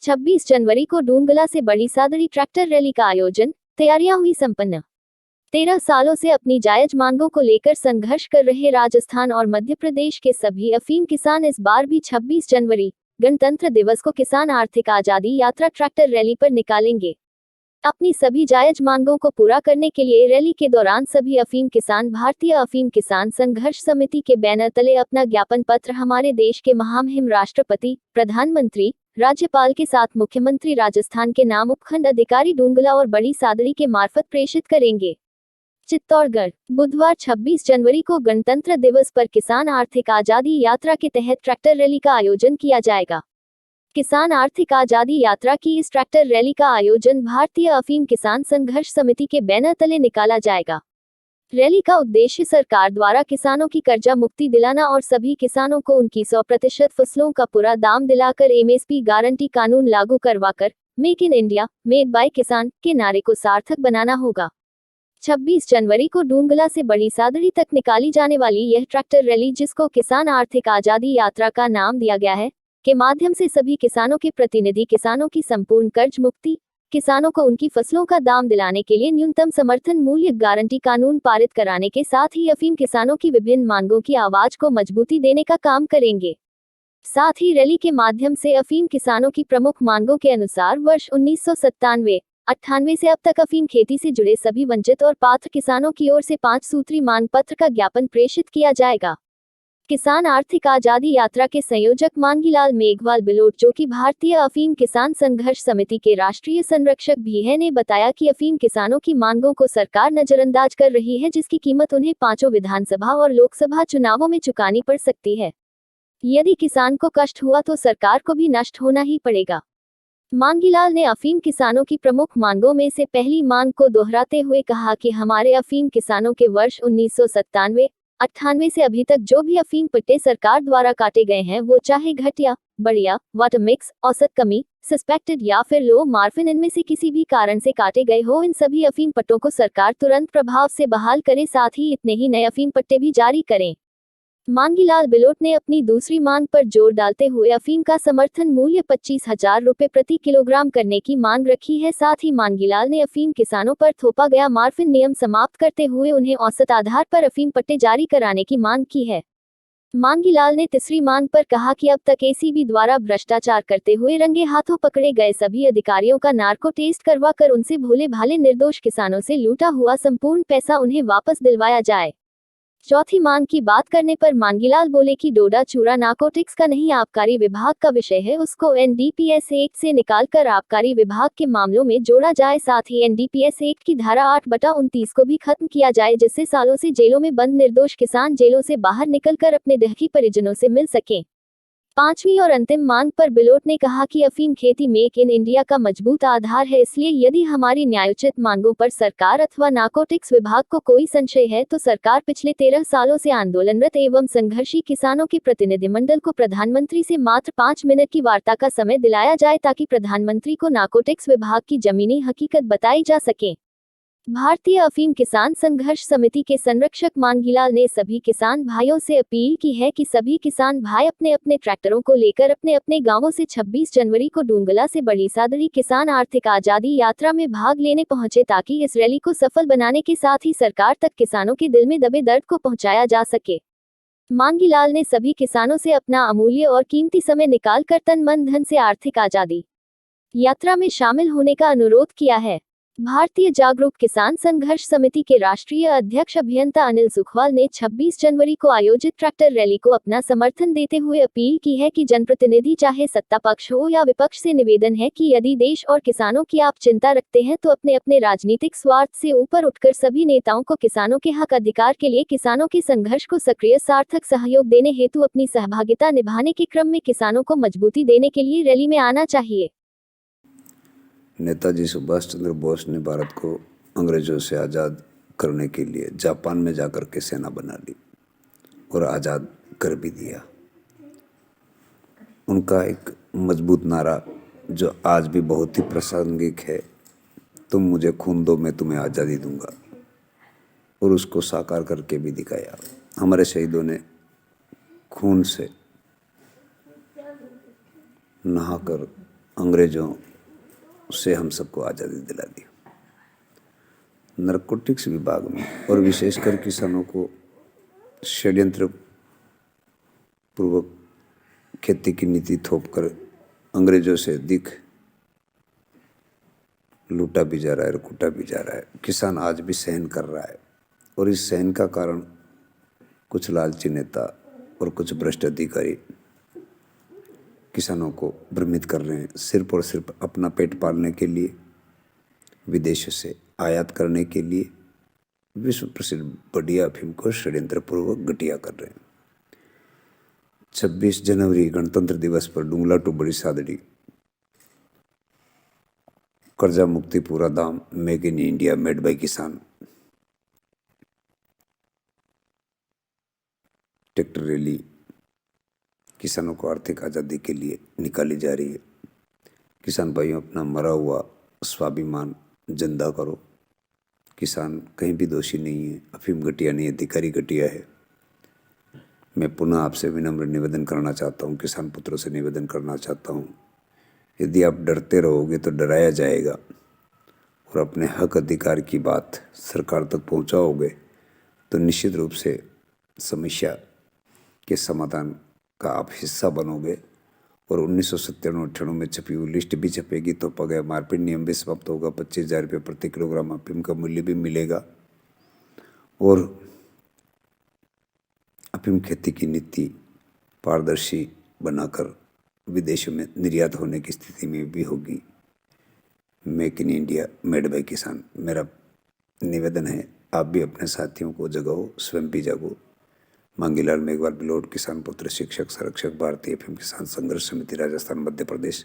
26 जनवरी को डूंगला से बड़ी सादड़ी ट्रैक्टर रैली का आयोजन, तैयारियां हुई संपन्न। 13 सालों से अपनी जायज मांगों को लेकर संघर्ष कर रहे राजस्थान और मध्य प्रदेश के सभी अफीम किसान इस बार भी 26 जनवरी गणतंत्र दिवस को किसान आर्थिक आजादी यात्रा ट्रैक्टर रैली पर निकालेंगे। अपनी सभी जायज मांगों को पूरा करने के लिए रैली के दौरान सभी अफीम किसान भारतीय अफीम किसान संघर्ष समिति के बैनर तले अपना ज्ञापन पत्र हमारे देश के महामहिम राष्ट्रपति, प्रधानमंत्री, राज्यपाल के साथ मुख्यमंत्री राजस्थान के नाम उपखंड अधिकारी डूंगला और बड़ी सादड़ी के मार्फत प्रेषित करेंगे। चित्तौड़गढ़, बुधवार 26 जनवरी को गणतंत्र दिवस पर किसान आर्थिक आजादी यात्रा के तहत ट्रैक्टर रैली का आयोजन किया जाएगा। किसान आर्थिक आजादी यात्रा की इस ट्रैक्टर रैली का आयोजन भारतीय अफीम किसान संघर्ष समिति के बैनर तले निकाला जाएगा। रैली का उद्देश्य सरकार द्वारा किसानों की कर्जा मुक्ति दिलाना और सभी किसानों को उनकी 100% फसलों का पूरा दाम दिलाकर एमएसपी गारंटी कानून लागू करवाकर make in India, made by किसान के नारे को सार्थक बनाना होगा। 26 जनवरी को डूंगला से बड़ी सादड़ी तक निकाली जाने वाली यह ट्रैक्टर रैली, जिसको किसान आर्थिक आजादी यात्रा का नाम दिया गया है, के माध्यम से सभी किसानों के प्रतिनिधि किसानों की संपूर्ण कर्ज मुक्ति, किसानों को उनकी फसलों का दाम दिलाने के लिए न्यूनतम समर्थन मूल्य गारंटी कानून पारित कराने के साथ ही अफीम किसानों की विभिन्न मांगों की आवाज को मजबूती देने का काम करेंगे। साथ ही रैली के माध्यम से अफीम किसानों की प्रमुख मांगों के अनुसार वर्ष 1997-98 से अब तक अफीम खेती से जुड़े सभी वंचित और पात्र किसानों की ओर से 5 सूत्री मांग पत्र का ज्ञापन प्रेषित किया जाएगा। किसान आर्थिक आजादी यात्रा के संयोजक मांगीलाल मेघवाल बिलोट, जो कि भारतीय अफीम किसान संघर्ष समिति के राष्ट्रीय संरक्षक भी हैं, ने बताया कि अफीम किसानों की मांगों को सरकार नजरअंदाज कर रही है, जिसकी कीमत उन्हें 5 विधानसभा और लोकसभा चुनावों में चुकानी पड़ सकती है। यदि किसान को कष्ट हुआ तो सरकार को भी नष्ट होना ही पड़ेगा। मांगीलाल ने अफीम किसानों की प्रमुख मांगों में से पहली मांग को दोहराते हुए कहा कि हमारे अफीम किसानों के वर्ष 1997-98 से अभी तक जो भी अफीम पट्टे सरकार द्वारा काटे गए हैं, वो चाहे घटिया, बढ़िया, वाटर मिक्स, औसत कमी, सस्पेक्टेड या फिर लो मार्फिन, इनमें से किसी भी कारण से काटे गए हो, इन सभी अफीम पट्टों को सरकार तुरंत प्रभाव से बहाल करे, साथ ही इतने ही नए अफीम पट्टे भी जारी करें। मांगीलाल बिलोट ने अपनी दूसरी मांग पर जोर डालते हुए अफीम का समर्थन मूल्य 25,000 रुपए प्रति किलोग्राम करने की मांग रखी है। साथ ही मांगीलाल ने अफीम किसानों पर थोपा गया मार्फिन नियम समाप्त करते हुए उन्हें औसत आधार पर अफीम पट्टे जारी कराने की मांग की है। मांगीलाल ने तीसरी मांग पर कहा कि अब तक एसीबी द्वारा भ्रष्टाचार करते हुए रंगे हाथों पकड़े गए सभी अधिकारियों का नार्को टेस्ट करवा कर उनसे भोले भाले निर्दोष किसानों से लूटा हुआ संपूर्ण पैसा उन्हें वापस दिलवाया जाए। चौथी मांग की बात करने पर मांगीलाल बोले कि डोडा चूरा नारकोटिक्स का नहीं, आबकारी विभाग का विषय है, उसको एनडीपीएस एक्ट से निकालकर आबकारी विभाग के मामलों में जोड़ा जाए। साथ ही एनडीपीएस एक्ट की धारा 8/29 को भी खत्म किया जाए, जिससे सालों से जेलों में बंद निर्दोष किसान जेलों से बाहर निकलकर अपने दहकी परिजनों से मिल सकें। पांचवी और अंतिम मांग पर बिलोट ने कहा कि अफीम खेती मेक इन इंडिया का मजबूत आधार है, इसलिए यदि हमारी न्यायोचित मांगों पर सरकार अथवा नारकोटिक्स विभाग को कोई संशय है तो सरकार पिछले 13 सालों से आंदोलनरत एवं संघर्षी किसानों के प्रतिनिधिमंडल को प्रधानमंत्री से मात्र 5 मिनट की वार्ता का समय दिलाया जाए, ताकि प्रधानमंत्री को नारकोटिक्स विभाग की जमीनी हकीकत बताई जा सके। भारतीय अफीम किसान संघर्ष समिति के संरक्षक मांगीलाल ने सभी किसान भाइयों से अपील की है कि सभी किसान भाई अपने अपने ट्रैक्टरों को लेकर अपने अपने गांवों से 26 जनवरी को डूंगला से बड़ी सादड़ी किसान आर्थिक आजादी यात्रा में भाग लेने पहुंचे, ताकि इस रैली को सफल बनाने के साथ ही सरकार तक किसानों के दिल में दबे दर्द को पहुंचाया जा सके। मांगीलाल ने सभी किसानों से अपना अमूल्य और कीमती समय निकालकर तन मन धन से आर्थिक आजादी यात्रा में शामिल होने का अनुरोध किया है। भारतीय जागरूक किसान संघर्ष समिति के राष्ट्रीय अध्यक्ष अभियंता अनिल सुखवाल ने 26 जनवरी को आयोजित ट्रैक्टर रैली को अपना समर्थन देते हुए अपील की है कि जनप्रतिनिधि चाहे सत्ता पक्ष हो या विपक्ष से निवेदन है कि यदि देश और किसानों की आप चिंता रखते हैं तो अपने अपने राजनीतिक स्वार्थ से ऊपर उठकर सभी नेताओं को किसानों के हक अधिकार के लिए किसानों के संघर्ष को सक्रिय सार्थक सहयोग देने हेतु अपनी सहभागिता निभाने के क्रम में किसानों को मजबूती देने के लिए रैली में आना चाहिए। नेताजी सुभाष चंद्र बोस ने भारत को अंग्रेजों से आज़ाद करने के लिए जापान में जाकर के सेना बना ली और आज़ाद कर भी दिया। उनका एक मजबूत नारा जो आज भी बहुत ही प्रासंगिक है, तुम मुझे खून दो मैं तुम्हें आज़ादी दूंगा, और उसको साकार करके भी दिखाया। हमारे शहीदों ने खून से नहाकर अंग्रेजों से हम सबको आज़ादी दिला दी। नारकोटिक्स विभाग में और विशेषकर किसानों को षड्यंत्र पूर्वक खेती की नीति थोपकर अंग्रेजों से अधिक लूटा भी जा रहा है और कूटा भी जा रहा है। किसान आज भी सहन कर रहा है और इस सहन का कारण कुछ लालची नेता और कुछ भ्रष्ट अधिकारी किसानों को भ्रमित कर रहे हैं, सिर्फ और सिर्फ अपना पेट पालने के लिए, विदेशों से आयात करने के लिए विश्व प्रसिद्ध बढ़िया अफीम को षड्यंत्र पूर्वक घटिया कर रहे हैं। 26 जनवरी गणतंत्र दिवस पर डुंगला टू बड़ी सादड़ी कर्जा मुक्ति पूरा दाम, make in India made by किसान, ट्रैक्टर रैली किसानों को आर्थिक आज़ादी के लिए निकाली जा रही है। किसान भाइयों, अपना मरा हुआ स्वाभिमान जिंदा करो। किसान कहीं भी दोषी नहीं है, अफीम घटिया नहीं है, अधिकारी घटिया है। मैं पुनः आपसे विनम्र निवेदन करना चाहता हूँ, किसान पुत्रों से निवेदन करना चाहता हूँ, यदि आप डरते रहोगे तो डराया जाएगा और अपने हक अधिकार की बात सरकार तक पहुँचाओगे तो निश्चित रूप से समस्या के समाधान का आप हिस्सा बनोगे और 1997-98 में छपी हुई लिस्ट भी छपेगी तो पगया मारपीट नियम भी समाप्त होगा। 25,000 रुपये प्रति किलोग्राम अफीम का मूल्य भी मिलेगा और अफीम खेती की नीति पारदर्शी बनाकर विदेशों में निर्यात होने की स्थिति में भी होगी। Make in India made by किसान मेरा निवेदन है। आप भी अपने साथियों को जगाओ, स्वयं भी जागो। मांगीलाल मेघवाल बिलोट, किसान पुत्र, शिक्षक, संरक्षक, भारतीय अफीम किसान संघर्ष समिति, राजस्थान, मध्य प्रदेश।